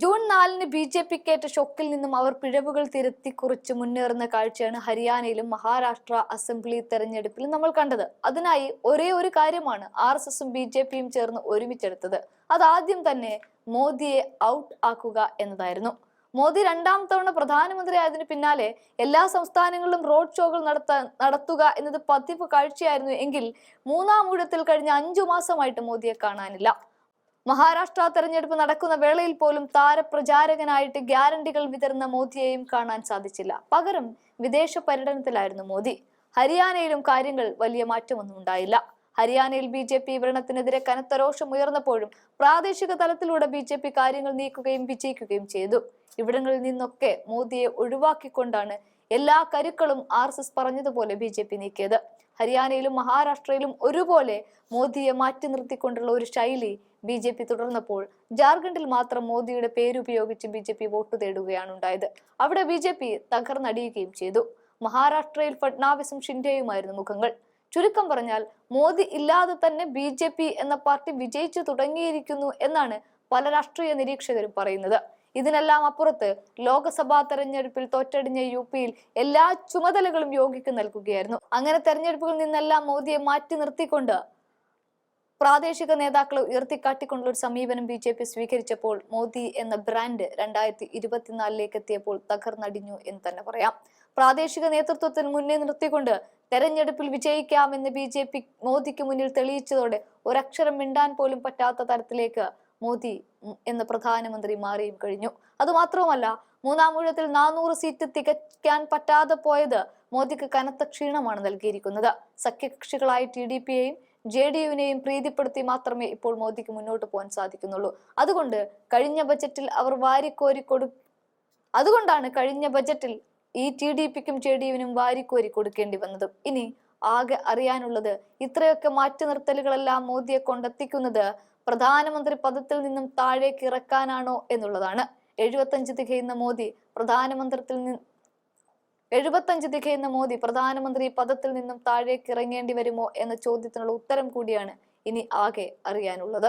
June 4-ന് BJPക്കേറ്റ ഷോക്കിൽ നിന്നും അവർ പിഴവുകൾ തിരുത്തി കുറിച്ച് മുന്നേറുന്ന കാഴ്ചയാണ് ഹരിയാനയിലും മഹാരാഷ്ട്ര അസംബ്ലി തെരഞ്ഞെടുപ്പിലും നമ്മൾ കണ്ടത്. അതിനായി ഒരേ ഒരു കാര്യമാണ് RSSും BJPയും ചേർന്ന് ഒരുമിച്ചെടുത്തത്. അതാദ്യം തന്നെ മോദിയെ ഔട്ട് ആക്കുക എന്നതായിരുന്നു. മോദി രണ്ടാം തവണ പ്രധാനമന്ത്രിയായതിനു പിന്നാലെ എല്ലാ സംസ്ഥാനങ്ങളിലും റോഡ് ഷോകൾ നടത്തുക എന്നത് പതിവ് കാഴ്ചയായിരുന്നു. എങ്കിൽ മൂന്നാം ഊഴത്തിൽ കഴിഞ്ഞ 5 മാസമായിട്ട് മോദിയെ കാണാനില്ല. മഹാരാഷ്ട്ര തെരഞ്ഞെടുപ്പ് നടക്കുന്ന വേളയിൽ പോലും താരപ്രചാരകനായിട്ട് ഗ്യാരണ്ടികൾ വിതറുന്ന മോദിയെയും കാണാൻ സാധിച്ചില്ല. പകരം വിദേശ പര്യടനത്തിലായിരുന്നു മോദി. ഹരിയാനയിലും കാര്യങ്ങൾ വലിയ മാറ്റമൊന്നും ഉണ്ടായില്ല. ഹരിയാനയിൽ BJP ഭരണത്തിനെതിരെ കനത്ത രോഷം ഉയർന്നപ്പോഴും പ്രാദേശിക തലത്തിലൂടെ BJP കാര്യങ്ങൾ നീക്കുകയും വിജയിക്കുകയും ചെയ്തു. ഇവിടങ്ങളിൽ നിന്നൊക്കെ മോദിയെ ഒഴിവാക്കിക്കൊണ്ടാണ് എല്ലാ കരുക്കളും RSS പറഞ്ഞതുപോലെ BJP നീക്കിയത്. ഹരിയാനയിലും മഹാരാഷ്ട്രയിലും ഒരുപോലെ മോദിയെ മാറ്റി നിർത്തിക്കൊണ്ടുള്ള ഒരു ശൈലി BJP തുടർന്നപ്പോൾ ജാർഖണ്ഡിൽ മാത്രം മോദിയുടെ പേരുപയോഗിച്ച് BJP വോട്ട് തേടുകയാണ് ഉണ്ടായത്. അവിടെ BJP തകർന്നടിയുകയും ചെയ്തു. മഹാരാഷ്ട്രയിൽ ഫഡ്നാവിസും ഷിൻഡെയുമായിരുന്നു മുഖങ്ങൾ. ചുരുക്കം പറഞ്ഞാൽ മോദി ഇല്ലാതെ തന്നെ BJP എന്ന പാർട്ടി വിജയിച്ചു തുടങ്ങിയിരിക്കുന്നു എന്നാണ് പല രാഷ്ട്രീയ നിരീക്ഷകരും പറയുന്നത്. ഇതിനെല്ലാം അപ്പുറത്ത് ലോക്സഭാ തെരഞ്ഞെടുപ്പിൽ തോറ്റടിഞ്ഞ UPയിൽ എല്ലാ ചുമതലകളും യോഗിക്ക് നൽകുകയായിരുന്നു. അങ്ങനെ തെരഞ്ഞെടുപ്പുകളിൽ നിന്നെല്ലാം മോദിയെ മാറ്റി നിർത്തിക്കൊണ്ട് പ്രാദേശിക നേതാക്കളെ ഉയർത്തിക്കാട്ടിക്കൊണ്ടുള്ള ഒരു സമീപനം BJP സ്വീകരിച്ചപ്പോൾ മോദി എന്ന ബ്രാൻഡ് 2024 എത്തിയപ്പോൾ തകർന്നടിഞ്ഞു എന്ന് തന്നെ പറയാം. പ്രാദേശിക നേതൃത്വത്തിന് മുന്നേ നിർത്തിക്കൊണ്ട് തെരഞ്ഞെടുപ്പിൽ വിജയിക്കാമെന്ന് BJP മോദിക്ക് മുന്നിൽ തെളിയിച്ചതോടെ ഒരക്ഷരം മിണ്ടാൻ പോലും പറ്റാത്ത തരത്തിലേക്ക് മോദി എന്ന പ്രധാനമന്ത്രി മാറിയും കഴിഞ്ഞു. അതുമാത്രവുമല്ല, മൂന്നാം ഊഴത്തിൽ 400 സീറ്റ് തികയ്ക്കാൻ പറ്റാതെ പോയത് മോദിക്ക് കനത്ത ക്ഷീണമാണ് നൽകിയിരിക്കുന്നത്. സഖ്യകക്ഷികളായ TDPയെയും JDUവിനെയും പ്രീതിപ്പെടുത്തി മാത്രമേ ഇപ്പോൾ മോദിക്ക് മുന്നോട്ട് പോകാൻ സാധിക്കുന്നുള്ളൂ. അതുകൊണ്ടാണ് കഴിഞ്ഞ ബജറ്റിൽ ഈ TDPക്കും JDUവിനും വാരിക്കോരി കൊടുക്കേണ്ടി വന്നതും. ഇനി ആകെ അറിയാനുള്ളത് ഇത്രയൊക്കെ മാറ്റി നിർത്തലുകളെല്ലാം മോദിയെ കൊണ്ടെത്തിക്കുന്നത് പ്രധാനമന്ത്രി പദത്തിൽ നിന്നും താഴേക്ക് ഇറക്കാനാണോ എന്നുള്ളതാണ്. 75 തികയുന്ന മോദി പ്രധാനമന്ത്രി പദത്തിൽ നിന്നും താഴേക്ക് ഇറങ്ങേണ്ടി വരുമോ എന്ന ചോദ്യത്തിനുള്ള ഉത്തരം കൂടിയാണ് ഇനി ആകെ അറിയാനുള്ളത്.